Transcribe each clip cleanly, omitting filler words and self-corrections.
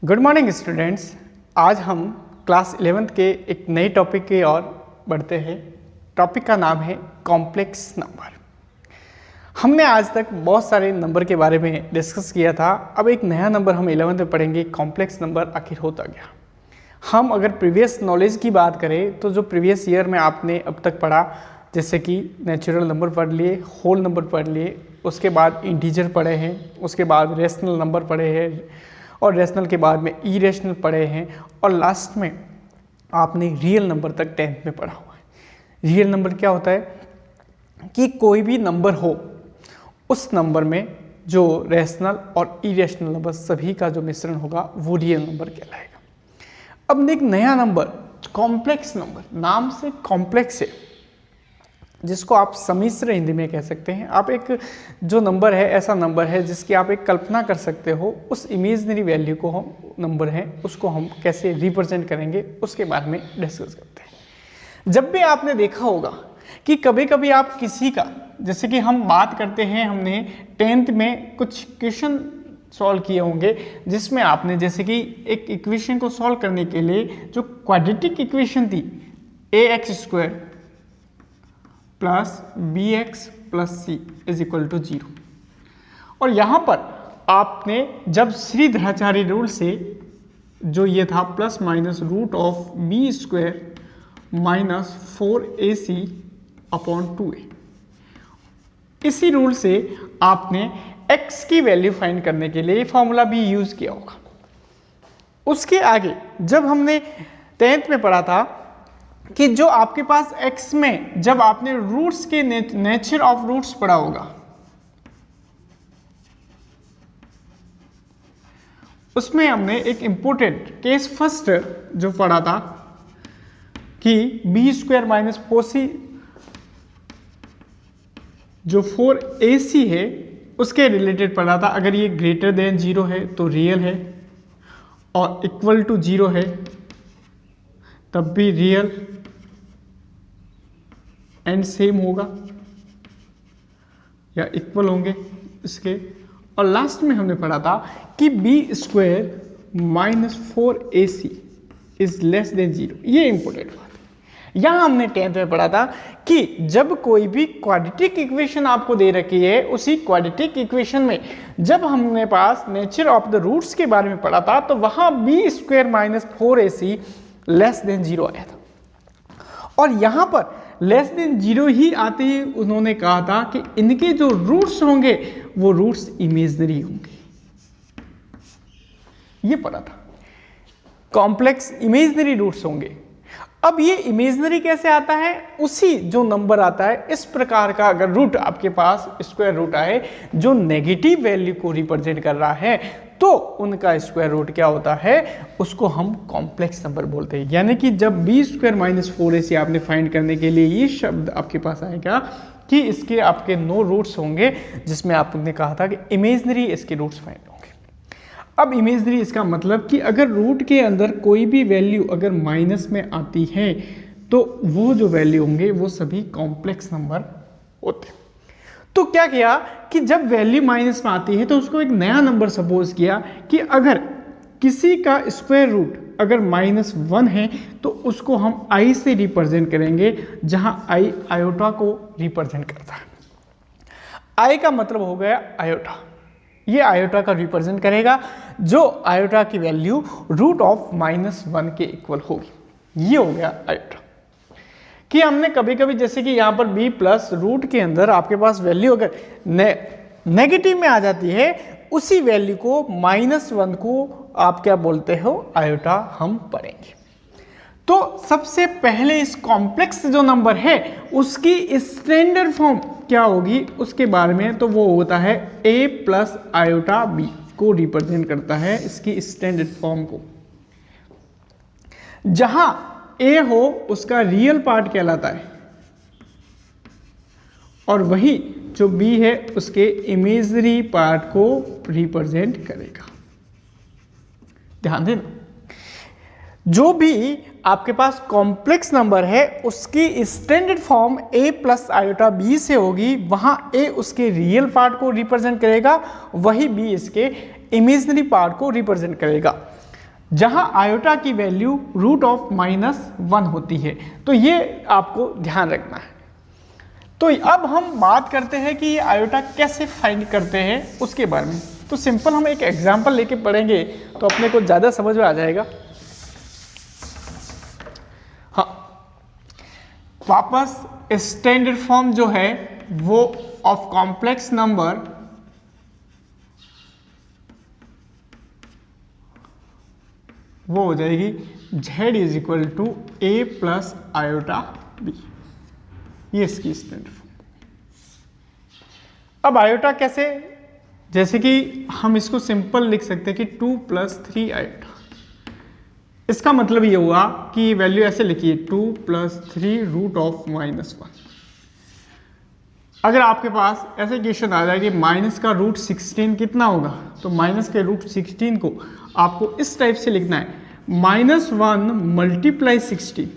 Good morning students. आज हम class 11th के एक नए टॉपिक की ओर बढ़ते हैं। टॉपिक का नाम है कॉम्प्लेक्स नंबर। हमने आज तक बहुत सारे नंबर के बारे में डिस्कस किया था। अब एक नया नंबर हम 11th में पढ़ेंगे, कॉम्प्लेक्स नंबर आखिर होता क्या। हम अगर प्रीवियस नॉलेज की बात करें तो जो प्रीवियस ईयर में आपने अब तक पढ़ा, जैसे कि नेचुरल नंबर पढ़ लिए, होल नंबर पढ़ लिए, उसके बाद इंटीजर पढ़े हैं, उसके बाद रेशनल नंबर पढ़े हैं और रेशनल के बाद में इरेशनल पढ़े हैं और लास्ट में आपने रियल नंबर तक 10th में पढ़ा हुआ है। रियल नंबर क्या होता है कि कोई भी नंबर हो, उस नंबर में जो रेशनल और इरेशनल नंबर सभी का जो मिश्रण होगा वो रियल नंबर कहलाएगा। अब एक नया नंबर कॉम्प्लेक्स नंबर, नाम से कॉम्प्लेक्स है, जिसको आप सम्मिश्र हिंदी में कह सकते हैं। आप एक जो नंबर है ऐसा नंबर है जिसकी आप एक कल्पना कर सकते हो, उस इमेजनरी वैल्यू को हम नंबर है उसको हम कैसे रिप्रेजेंट करेंगे उसके बारे में डिस्कस करते हैं। जब भी आपने देखा होगा कि कभी कभी आप किसी का, जैसे कि हम बात करते हैं, हमने 10th में कुछ क्वेश्चन सॉल्व किए होंगे जिसमें आपने जैसे कि एक इक्वेशन को सॉल्व करने के लिए जो क्वाड्रेटिक इक्वेशन थी ax² plus bx plus c is equal to 0, और यहाँ पर आपने जब श्रीधराचार्य रूल से जो ये था plus minus root of b² minus 4ac upon 2a, इसी रूल से आपने x की वैल्यू फाइंड करने के लिए फॉर्मूला भी यूज किया होगा। उसके आगे जब हमने 10th में पढ़ा था कि जो आपके पास x में जब आपने रूट्स के नेचर ऑफ रूट्स पढ़ा होगा, उसमें हमने एक इंपॉर्टेंट केस फर्स्ट जो पढ़ा था कि b² माइनस 4c जो 4ac है उसके रिलेटेड पढ़ा था। अगर ये ग्रेटर देन 0 है तो रियल है और इक्वल टू 0 है तब भी रियल एंड सेम होगा या इक्वल होंगे इसके। और लास्ट में हमने पढ़ा था कि b² minus 4ac is less than 0। ये इंपॉर्टेंट बात है। यहां हमने 10th में पढ़ा था कि जब कोई भी क्वाड्रेटिक इक्वेशन आपको दे रखी है, उसी क्वाड्रेटिक इक्वेशन में जब हमने पास नेचर ऑफ द रूट्स के बारे में पढ़ा था तो वहां b² minus 4ac less than 0 आया था, और यहां पर लेस देन 0 ही आते ही उन्होंने कहा था कि इनके जो रूट्स होंगे वो रूट्स इमेजनरी होंगे। ये पढ़ा था, कॉम्प्लेक्स इमेजनरी रूट्स होंगे। अब ये इमेजनरी कैसे आता है, उसी जो नंबर आता है इस प्रकार का अगर रूट आपके पास स्क्वायर रूट आए जो नेगेटिव वैल्यू को रिप्रेजेंट कर रहा है तो उनका स्क्वायर रूट क्या होता है, उसको हम कॉम्प्लेक्स नंबर बोलते हैं। यानी कि जब b² माइनस 4ac आपने फाइंड करने के लिए ये शब्द आपके पास आएगा कि इसके आपके 9 रूट्स होंगे, जिसमें आपने कहा था कि इमेजनरी इसके रूट्स फाइंड होंगे। अब इमेजनरी इसका मतलब कि अगर रूट के अंदर कोई भी वैल्यू अगर माइनस में आती है तो वो जो वैल्यू होंगे वो सभी कॉम्प्लेक्स नंबर होते हैं। तो क्या किया कि जब वैल्यू माइनस में आती है तो उसको एक नया नंबर सपोज किया कि अगर किसी का स्क्वायर रूट अगर -1 है तो उसको हम i से रिप्रेजेंट करेंगे, जहां i आयोटा को रिप्रेजेंट करता है। i का मतलब हो गया आयोटा, ये आयोटा का रिप्रेजेंट करेगा, जो आयोटा की वैल्यू रूट ऑफ -1 के इक्वल होगी। ये हो गया आयोटा। कि हमने कभी कभी जैसे कि यहाँ पर b प्लस रूट के अंदर आपके पास वैल्यू अगर नेगेटिव में आ जाती है, उसी वैल्यू को -1 को आप क्या बोलते हो, आयोटा हम पढ़ेंगे। तो सबसे पहले इस कॉम्प्लेक्स जो नंबर है उसकी स्टैंडर्ड फॉर्म क्या होगी उसके बारे में, तो वो होता है a प्लस आयोटा b को रिप्रेजेंट करता है इसकी स्टैंडर्ड फॉर्म को। जहां a हो उसका रियल पार्ट कहलाता है और वही जो b है उसके इमेजनरी पार्ट को रिप्रेजेंट करेगा। ध्यान देना, जो भी आपके पास कॉम्प्लेक्स नंबर है उसकी standard form a plus iota b से होगी। वहां a उसके रियल पार्ट को रिप्रेजेंट करेगा, वही b इसके इमेजनरी पार्ट को रिप्रेजेंट करेगा। जहां आयोटा की वैल्यू √(-1) होती है। तो ये आपको ध्यान रखना है। तो अब हम बात करते हैं कि ये आयोटा कैसे फाइंड करते हैं उसके बारे में। तो सिंपल हम एक एग्जांपल लेके पढ़ेंगे तो अपने को ज़्यादा समझ में आ जाएगा। हाँ, वापस स्टैंडर्ड फॉर्म जो है वो ऑफ कॉम्प्लेक्स नंबर वो हो जाएगी z = a + iota_b। ये इसकी स्टैंडर्ड फॉर्म। अब आयोटा कैसे, जैसे कि हम इसको सिंपल लिख सकते हैं कि 2 + 3 आयोटा। इसका मतलब ये हुआ कि वैल्यू ऐसे लिखिए 2 + 3 √(-1)। अगर आपके पास ऐसे क्वेश्चन आ जाए कि माइनस का √16 कितना होगा, तो माइनस के √16 को आपको इस टाइप से लिखना है -1 × 16।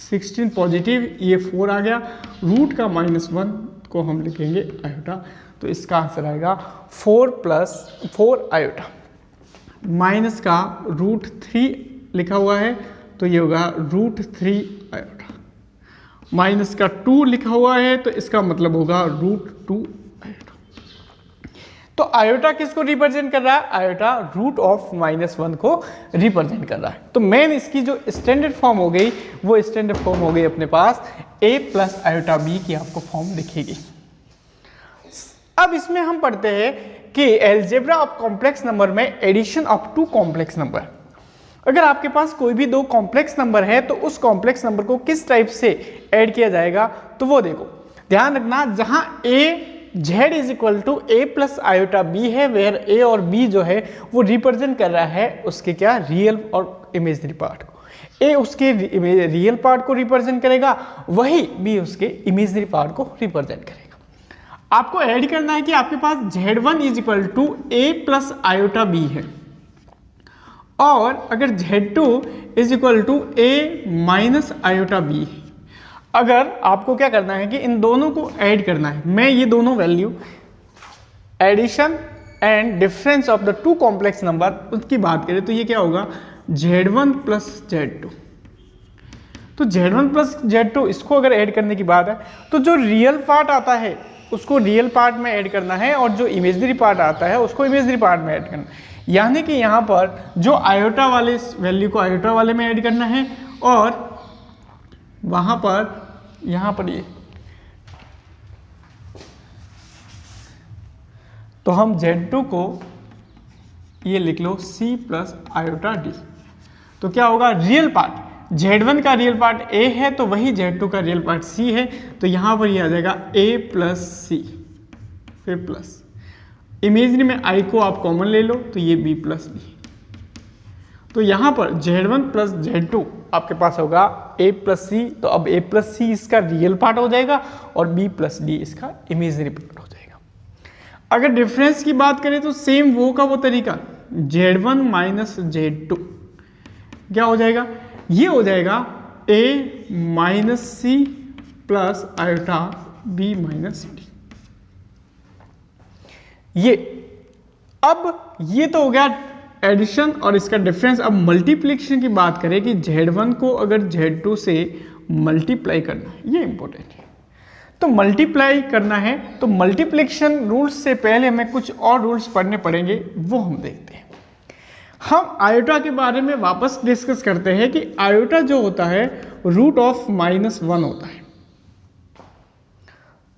16 पॉजिटिव, ये 4 आ गया, रूट का -1 को हम लिखेंगे आयोटा। तो इसका आंसर आएगा 4 + 4 आयोटा। माइनस का √3 लिखा हुआ है तो ये होगा √3 आयोटा। माइनस का 2 लिखा हुआ है तो इसका मतलब होगा √2 आयोटा। तो आयोटा किसको रिप्रेजेंट कर रहा है? आयोटा √(-1) को रिप्रेजेंट कर रहा है। तो मेन इसकी जो स्टैंडर्ड फॉर्म हो गई वो स्टैंडर्ड फॉर्म हो गई अपने पास a + iota_b की आपको फॉर्म दिखेगी। अब इसमें हम पढ़ते हैं कि एलजेब्रा ऑफ कॉम्प्लेक्स नंबर में एडिशन ऑफ 2 कॉम्प्लेक्स नंबर। अगर आपके पास कोई भी 2 कॉम्प्लेक्स नंबर है तो उस कॉम्प्लेक्स नंबर को किस टाइप से ऐड किया जाएगा, तो वो देखो ध्यान रखना। जहां z = a + iota_b है, वेयर a और b जो है वो रिप्रेजेंट कर रहा है उसके क्या, रियल और इमेजिनरी पार्ट को। a उसके रियल पार्ट को रिप्रेजेंट करेगा, वही b उसके इमेजिनरी पार्ट को रिप्रेजेंट करेगा। आपको ऐड करना है कि आपके पास z1 = a + iota_b है, और अगर z2 = a - iota_b है। अगर आपको क्या करना है कि इन दोनों को ऐड करना है। मैं ये दोनों value addition and difference of the 2 complex number उसकी बात करें तो ये क्या होगा, z1 + z2। तो z1 + z2 इसको अगर ऐड करने की बात है तो जो रियल पार्ट आता है उसको रियल पार्ट में ऐड करना है, और जो इमेजिनरी पार्ट आता है उसको इमेजिनरी पार्ट में ऐड करना है। यानी कि यहाँ पर जो आयोटा वाले वैल्यू को आयोटा वाले में ऐड करना है, और वहाँ पर यहाँ पर ये, तो हम z2 को ये लिख लो c + iota_d। तो क्या होगा, रियल पार्ट z1 का रियल पार्ट a है तो वही z2 का रियल पार्ट c है। तो यहाँ पर ये आ जाएगा a + c, फिर प्लस इमेजिनरी में i को आप कॉमन ले लो तो ये b + d। तो यहाँ पर z1 + z2 आपके पास होगा a + c। तो अब a + c इसका रियल पार्ट हो जाएगा और b + d इसका इमेजिनरी पार्ट हो जाएगा। अगर डिफरेंस की बात करें तो सेम वो का वो तरीका, z1 - z2 क्या हो जाएगा, ये हो जाएगा a - c + iota_b - d। ये अब ये तो हो गया एडिशन और इसका डिफरेंस। अब मल्टीप्लिकेशन की बात करें कि z1 को अगर z2 से मल्टीप्लाई करना है, ये इंपॉर्टेंट है। तो मल्टीप्लाई करना है तो मल्टीप्लिकेशन रूल्स से पहले हमें कुछ और रूल्स पढ़ने पड़ेंगे, वो हम देखते हैं। हम आयोटा के बारे में वापस डिस्कस करते हैं कि आयोटा जो होता है √(-1) होता है।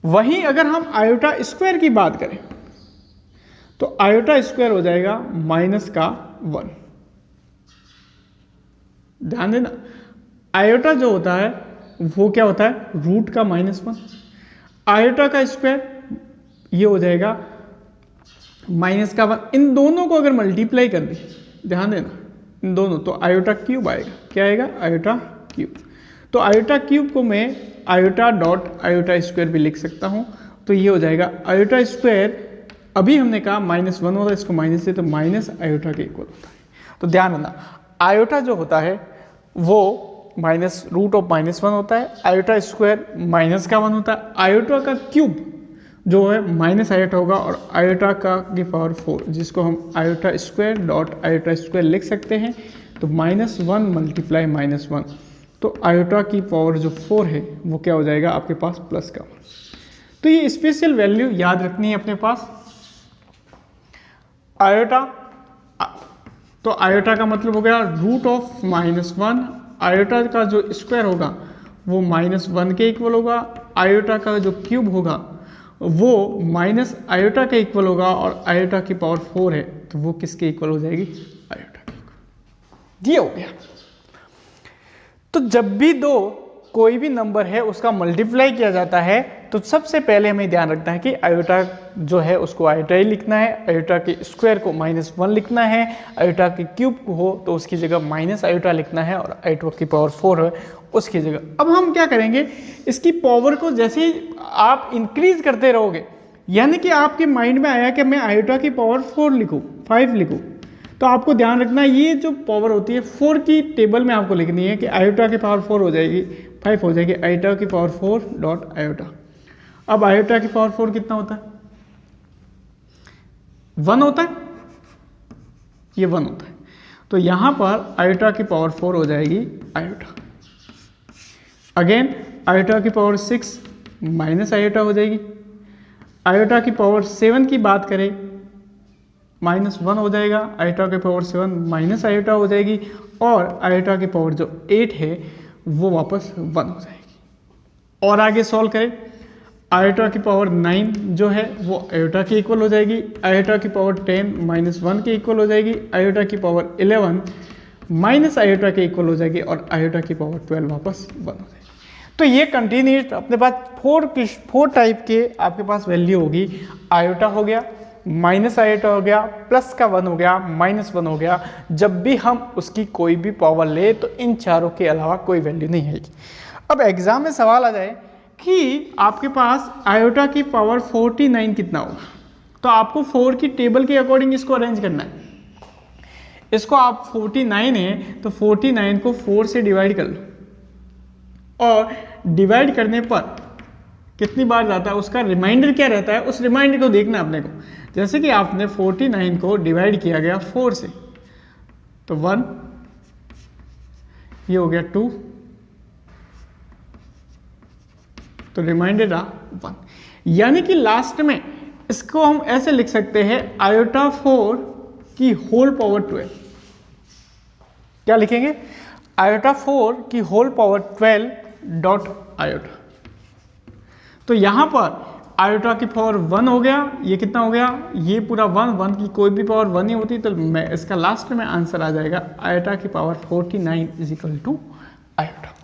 वहीं अगर हम आयोटा स्क्वायर की बात करें तो आयोटा स्क्वायर हो जाएगा -1। ध्यान देना, आयोटा जो होता है वो क्या होता है, रूट का -1। आयोटा का स्क्वायर ये हो जाएगा -1। इन दोनों को अगर मल्टीप्लाई कर दे, ध्यान देना इन दोनों, तो आयोटा क्यूब आएगा। क्या आएगा, आयोटा क्यूब। तो आयोटा क्यूब को मैं आयोटा स्क्वायर भी लिख सकता हूं। तो ये हो जाएगा आयोटा स्क्वायर, अभी हमने कहा -1 होता है, इसको माइनस से तो माइनस आयोटा के इक्वल होता है। तो ध्यान रखना, आयोटा जो होता है वो √(-1) होता है, आयोटा स्क्वायर -1 होता है, आयोटा का क्यूब जो है माइनस आयोटा होगा और आयोटा का की पावर 4 जिसको हम iota square dot iota square लिख सकते हैं। तो -1 मल्टीप्लाई -1 तो आयोटा की पावर जो 4 है वो क्या हो जाएगा आपके पास प्लस का। तो ये स्पेशल वैल्यू याद रखनी है अपने पास। आयोटा तो आयोटा का मतलब हो गया रूट ऑफ -1। आयोटा का जो स्क्वायर होगा वो -1 के इक्वल होगा। आयोटा का जो क्यूब होगा वो माइनस आयोटा के इक्वल होगा और आयोटा की पावर 4 है तो वो किसके इक्वल हो जाएगी, आयोटा के इक्वल। ये हो गया। तो जब भी कोई भी नंबर है उसका मल्टीप्लाई किया जाता है तो सबसे पहले हमें ध्यान रखना है कि आयोटा जो है उसको आयोटा ही लिखना है, आयोटा के स्क्वायर को -1 लिखना है, आयोटा के क्यूब को हो तो उसकी जगह माइनस आयोटा लिखना है और आयोटा की पावर 4 है उसकी जगह। अब हम क्या करेंगे, इसकी पावर को जैसे ही आप इंक्रीज करते रहोगे, यानी कि आपके माइंड में आया कि मैं आयोटा की पावर 4 लिखूँ, 5 लिखूँ, तो आपको ध्यान रखना ये जो पावर होती है 4 की टेबल में आपको लिखनी है कि आयोटा की पावर 4 हो जाएगी, 5 हो जाएगी, आयोटा की पावर 4 डॉट आयोटा। अब आयोटा की पावर 4 कितना होता है, 1 होता है, ये 1 होता है। तो यहां पर आयोटा की पावर 4 हो जाएगी आयोटा। अगेन आयोटा की पावर 6 माइनस आयोटा हो जाएगी। आयोटा की पावर 7 की बात करें -1 हो जाएगा, आयोटा की पावर 7 माइनस आयोटा हो जाएगी और आयोटा की पावर जो 8 है वो वापस 1 हो जाएगी। और आगे सॉल्व करें, आयोटा की पावर 9 जो है वो आयोटा के इक्वल हो जाएगी, आयोटा की पावर 10 -1 के इक्वल हो जाएगी, आयोटा की पावर 11 माइनस आयोटा के इक्वल हो जाएगी और आयोटा की पावर 12 वापस 1 हो जाएगी। तो ये कंटिन्यूस अपने पास 4 टाइप के आपके पास वैल्यू होगी। आयोटा हो गया, माइनस आयोटा हो गया, प्लस का 1 हो गया, -1 हो गया। जब भी हम उसकी कोई भी पावर ले तो इन चारों के अलावा कोई वैल्यू नहीं आएगी। अब एग्जाम में सवाल आ जाए कि आपके पास आयोटा की पावर 49 कितना होगा, तो आपको 4 की टेबल के अकॉर्डिंग इसको अरेंज करना है। इसको आप 49 है तो 49 को 4 से डिवाइड कर लो और डिवाइड करने पर कितनी बार जाता है उसका रिमाइंडर क्या रहता है, उस रिमाइंडर को देखना है अपने को। जैसे कि आपने 49 को डिवाइड किया गया 4 से तो 1, ये हो गया 2, तो रिमाइंडर रहा 1। यानी कि लास्ट में इसको हम ऐसे लिख सकते हैं आयोटा 4 की होल पावर 12। क्या लिखेंगे, आयोटा 4 की होल पावर 12 डॉट आयोटा। तो यहां पर आयोटा की पावर 1 हो गया, ये कितना हो गया, ये पूरा 1 की कोई भी पावर 1 ही होती तो मैं इसका लास्ट में आंसर आ जाएगा आयोटा की power 49 is equal to iota.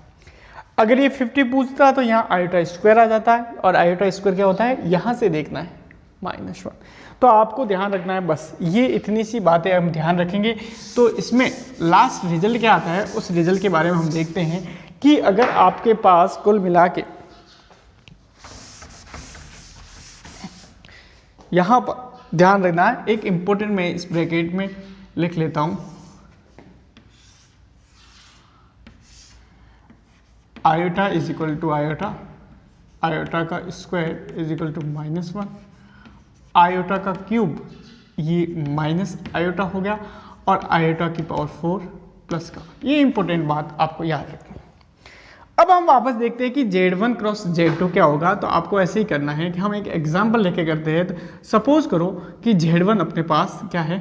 अगर ये 50 पूछता तो यहाँ आयोटा स्क्वायर आ जाता है और आयोटा स्क्वायर क्या होता है, यहाँ से देखना है -1। तो आपको ध्यान रखना है, बस ये इतनी सी बातें हम ध्यान रखेंगे तो इसमें लास्ट रिजल्ट क्या आता है उस रिजल्ट के बारे में हम देखते हैं कि अगर आपके पास कुल मिला के यहाँ पर ध्यान रखना है, एक इंपॉर्टेंट मैं इस ब्रैकेट में लिख लेता हूँ, iota is equal to iota, iota का square is equal to -1, iota का क्यूब ये माइनस आयोटा हो गया और आयोटा की पावर 4 प्लस का। ये इंपॉर्टेंट बात आपको याद रखनी है। अब हम वापस देखते हैं कि Z1 क्रॉस Z2 क्या होगा। तो आपको ऐसे ही करना है कि हम एक एग्जांपल लेके करते हैं। तो सपोज करो कि Z1 अपने पास क्या है,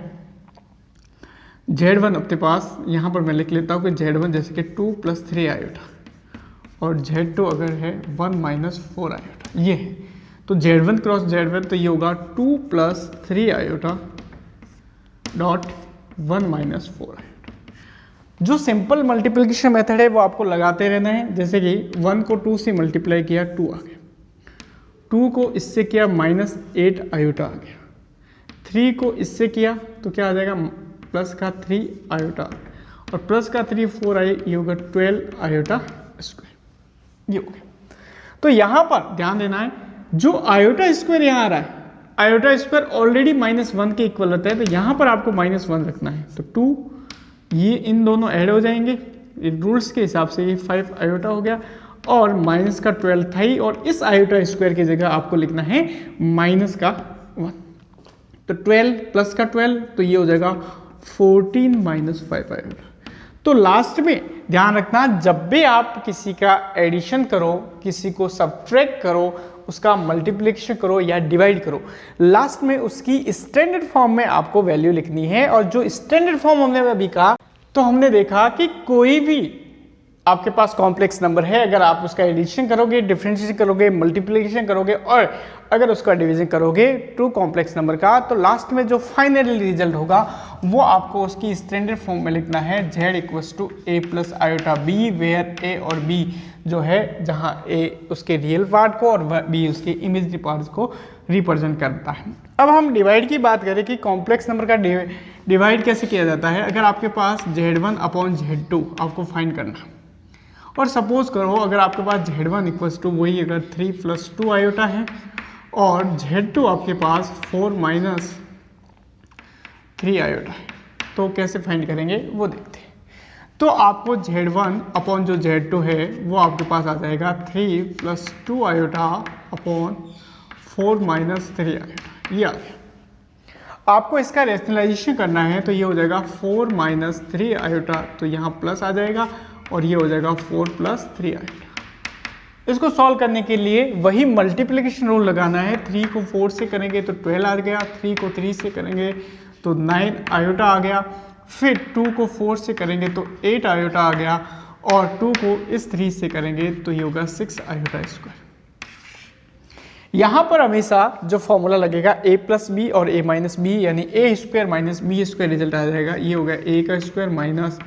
Z1 अपने पास यहाँ पर मैं लिख लेता हूँ कि Z1 जैसे कि 2 + 3 आयोटा और Z2 अगर है 1 - 4 आयोटा, ये है। तो Z1 क्रॉस Z1 तो ये होगा 2 + 3 आयोटा डॉट 1 - 4 आयोटा। जो सिंपल मल्टीप्लिकेशन मेथड है वो आपको लगाते रहना है। जैसे कि 1 को 2 से मल्टीप्लाई किया 2 आ गया, 2 को इससे किया -8 आयोटा आ गया, 3 को इससे किया तो क्या आ जाएगा प्लस का 3 आयोटा और प्लस का 3 4 आए, ये होगा 12 आयोटा स्क्वायर, ये हो गया। तो यहाँ पर ध्यान देना है जो आयोटा स्क्वायर यहाँ आ रहा है, आयोटा स्क्वायर ऑलरेडी -1 के इक्वल होता है तो यहाँ पर आपको -1 रखना है। तो 2 ये इन दोनों ऐड हो जाएंगे रूल्स के हिसाब से, ये 5 आयोटा हो गया और माइनस का 12 था ही, और इस आयोटा स्क्वायर की जगह आपको लिखना है माइनस का 1। तो 12 प्लस का 12, तो ये हो जाएगा 14 माइनस 5 आयोटा। तो लास्ट में ध्यान रखना, जब भी आप किसी का एडिशन करो, किसी को सब्ट्रैक्ट करो, उसका मल्टीप्लिकेशन करो या डिवाइड करो, लास्ट में उसकी स्टैंडर्ड फॉर्म में आपको वैल्यू लिखनी है। और जो स्टैंडर्ड फॉर्म हमने अभी कहा, तो हमने देखा कि कोई भी आपके पास कॉम्प्लेक्स नंबर है, अगर आप उसका एडिशन करोगे, डिफरेंशिएशन करोगे, मल्टीप्लिकेशन करोगे और अगर उसका डिवीजन करोगे टू कॉम्प्लेक्स नंबर का, तो लास्ट में जो फाइनली रिजल्ट होगा वो आपको उसकी स्टैंडर्ड फॉर्म में लिखना है z equals to a plus iota b, where a और b जो है, जहाँ a उसके रियल पार्ट को और b उसके इमेजरी पार्ट को रिप्रेजेंट करता है। अब हम डिवाइड की बात करें कि कॉम्प्लेक्स नंबर का डिवाइड कैसे किया जाता है। अगर आपके पास z1 अपॉन z2 आपको फाइंड करना, और सपोज करो अगर आपके पास z1 इक्वल्स टू वही अगर 3 प्लस 2 आयोटा है और z2 आपके पास 4 माइनस 3 आयोटा है, तो कैसे फाइंड करेंगे वो देखते हैं। तो आपको z1 अपॉन जो z2 है वो आपके पास आ जाएगा 3 plus 2 iota upon 4 minus 3 iota, ये आ गया। आपको इसका रेशनलाइजेशन करना है, तो ये हो जाएगा 4 माइनस 3 आयोटा, तो यहाँ प्लस आ जाएगा और ये हो जाएगा 4 प्लस 3 आयोटा। इसको सॉल्व करने के लिए वही मल्टीप्लिकेशन रूल लगाना है। 3 को 4 से करेंगे तो 12 आ गया, 3 को 3 से करेंगे तो 9 आयोटा आ गया, फिर 2 को 4 से करेंगे तो 8 आयोटा आ गया, और 2 को इस 3 से करेंगे तो ये होगा 6 आयोटा स्क्वायर। यहाँ पर हमेशा जो फॉर्मूला लगेगा a प्लस बी और a माइनस बी, यानी a square minus B square result आ जाएगा। ये होगा a का स्क्वायर माइनस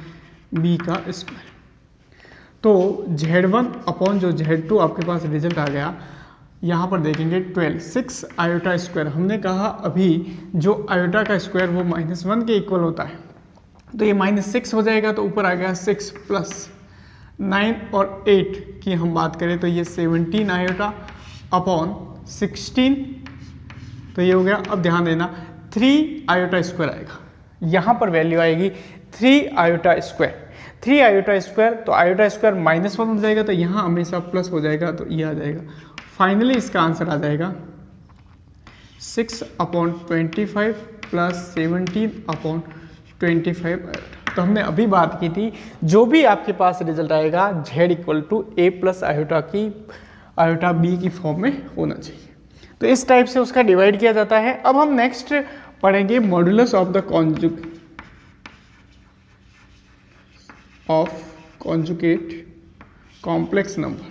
b का स्क्वायर। तो z1 अपॉन जो z2 आपके पास रिजल्ट आ गया, यहाँ पर देखेंगे 12 6 आयोटा स्क्वायर। हमने कहा अभी जो आयोटा का स्क्वायर वो -1 के इक्वल होता है, तो ये -6 हो जाएगा, तो ऊपर आ गया 6 प्लस 9 और 8 की हम बात करें तो ये 17 आयोटा अपॉन 16, तो ये हो गया। अब ध्यान देना 3 आयोटा स्क्वायर आएगा, यहाँ पर वैल्यू आएगी 3 आयोटा स्क्वायर। 3 आयोटा स्क्वायर, तो आयोटा स्क्वायर -1 हो जाएगा, तो यहाँ हमेशा प्लस हो जाएगा, तो ये आ जाएगा। फाइनली इसका आंसर आ जाएगा 6 अपॉन 25 प्लस 17 अपॉन 25 आयोटा। तो हमने अभी बात की थी, जो भी आपके पास रिजल्ट आएगा z equal to a plus iota b की फॉर्म में होना चाहिए। तो इस टाइप से उसका डिवाइड किया जाता है। अब हम नेक्स्ट पढ़ेंगे modulus of the conjugate complex number.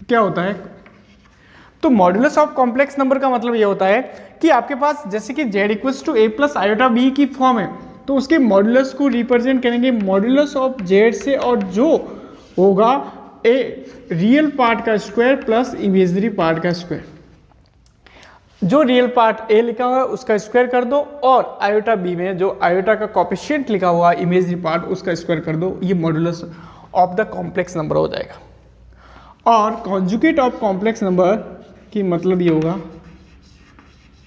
क्या होता है? तो मॉड्यूलस ऑफ कॉम्प्लेक्स नंबर का मतलब ये होता है कि आपके पास जैसे कि z equals to a plus iota b की फॉर्म है, तो उसके मॉड्यूलस को रिप्रेजेंट करेंगे मॉड्यूलस ऑफ z से, और जो होगा a रियल पार्ट का स्क्वायर प्लस इमेजिनरी पार्ट का स्क्वायर। जो रियल पार्ट a लिखा हुआ है उसका स्क्वायर कर दो, और आयोटा b में जो आयोटा का कोएफिशिएंट लिखा हुआ है इमेजिनरी पार्ट उसका स्क्वायर कर दो। ये modulus of the complex number हो जाएगा। और कॉन्जुगेट ऑफ कॉम्प्लेक्स नंबर की मतलब ये होगा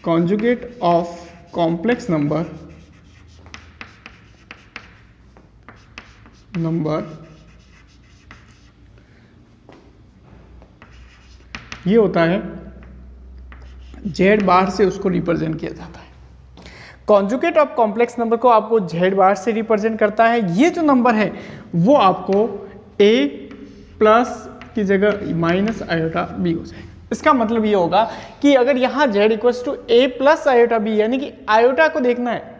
कॉन्जुगेट ऑफ कॉम्प्लेक्स नंबर ये होता है z बार से उसको रिप्रेजेंट किया जाता है। कॉन्जुगेट ऑफ कॉम्प्लेक्स नंबर को आपको z बार से रिप्रेजेंट करता है। ये जो नंबर है वो आपको a प्लस की जगह माइनस आयोटा b हो जाएगा। इसका मतलब ये होगा कि अगर यहाँ z equals to a plus iota b, यानी कि आयोटा को देखना है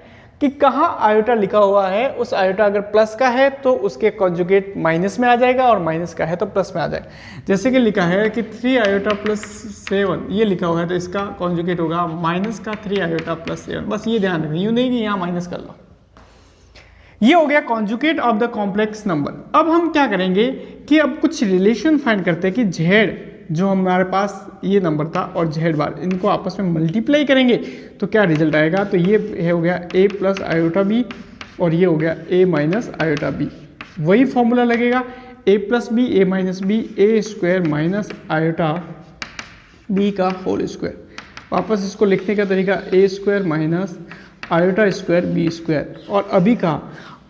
कि कहाँ आयोटा लिखा हुआ है। उस आयोटा अगर प्लस का है तो उसके कॉन्जुगेट माइनस में आ जाएगा, और माइनस का है तो प्लस में आ जाएगा। जैसे कि लिखा है कि 3 आयोटा प्लस 7 ये लिखा हुआ है, तो इसका कॉन्जुगेट होगा माइनस का 3 आयोटा प्लस 7। बस ये ध्यान रखें, यूँ नहीं कि यहाँ माइनस कर लो। ये हो गया conjugate of the complex number. अब हम क्या करेंगे कि अब कुछ रिलेशन फाइंड करते हैं कि z जो हमारे पास ये नंबर था और z बार, इनको आपस में मल्टीप्लाई करेंगे तो क्या रिजल्ट आएगा। तो ये हो गया a प्लस आयोटा b, और ये हो गया a माइनस आयोटा b। वही फॉर्मूला लगेगा a plus B a minus B, a square minus iota b का होल स्क्वायर। वापस इसको लिखने का तरीका a square minus iota square b square, और अभी का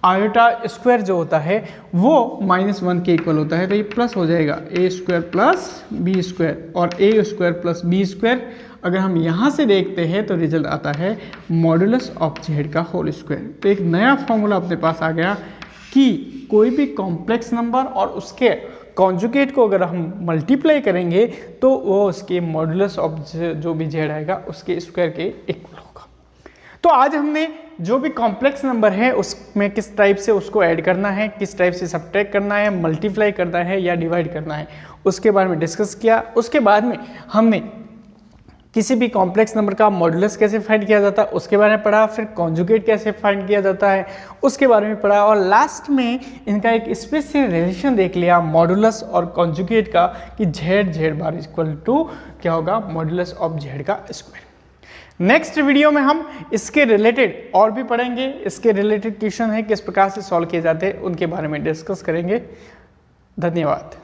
आयोटा स्क्वायर जो होता है वो -1 के इक्वल होता है, तो ये प्लस हो जाएगा ए स्क्वायर प्लस बी स्क्वायर, और ए स्क्वायर प्लस बी स्क्वायर अगर हम यहाँ से देखते हैं तो रिजल्ट आता है मॉडुलस ऑफ जेड का होल स्क्वायर। तो एक नया फॉर्मूला अपने पास आ गया कि कोई भी कॉम्प्लेक्स नंबर और उसके कॉन्जुगेट को अगर हम मल्टीप्लाई करेंगे तो वो उसके मॉडुलस ऑफ जो भी जेड आएगा उसके स्क्वायर के इक्वल होगा। तो आज हमने जो भी कॉम्प्लेक्स नंबर है उसमें किस टाइप से उसको ऐड करना है, किस टाइप से सब्ट्रैक्ट करना है, मल्टीप्लाई करना है या डिवाइड करना है, उसके बारे में डिस्कस किया। उसके बाद में हमने किसी भी कॉम्प्लेक्स नंबर का मॉडुलस कैसे फाइंड किया जाता है उसके बारे में पढ़ा, फिर कॉन्जुगेट कैसे फाइंड किया जाता है उसके बारे में पढ़ा, और लास्ट में इनका एक स्पेशल रिलेशन देख लिया मॉडुलस और कॉन्जुगेट का कि जेड बार इक्वल टू क्या होगा, मॉडुलस ऑफ जेड का स्क्वायर। नेक्स्ट वीडियो में हम इसके रिलेटेड और भी पढ़ेंगे, इसके रिलेटेड क्वेश्चन है किस प्रकार से सॉल्व किए जाते हैं उनके बारे में डिस्कस करेंगे। धन्यवाद।